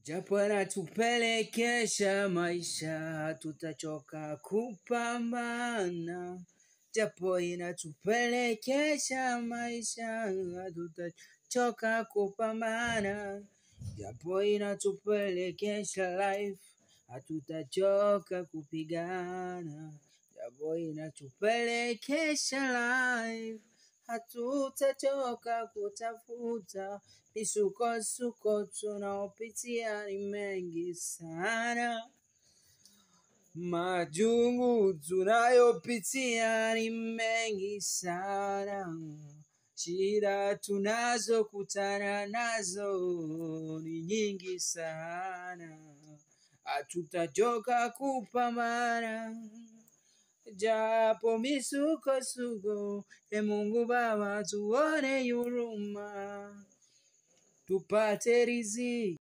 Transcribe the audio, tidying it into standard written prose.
Japo yanatupelekesha maisha, tutachoka kupambana. Japo inatupelekesha maisha, tutachoka kupambana. Japo inatupelekesha life, hatutachoka kupigana. Japo inatupelekesha life, hatutachoka kutafuta. Misukosuko tunaopitia ni mengi sana. Majungu tunayopitia ni mengi sana. Shida tunazokutana nazo ni nyingi sana. Hatutachoka kupambana. Japo misukosuko, Mungu Baba tuone huruma, tupate riziki.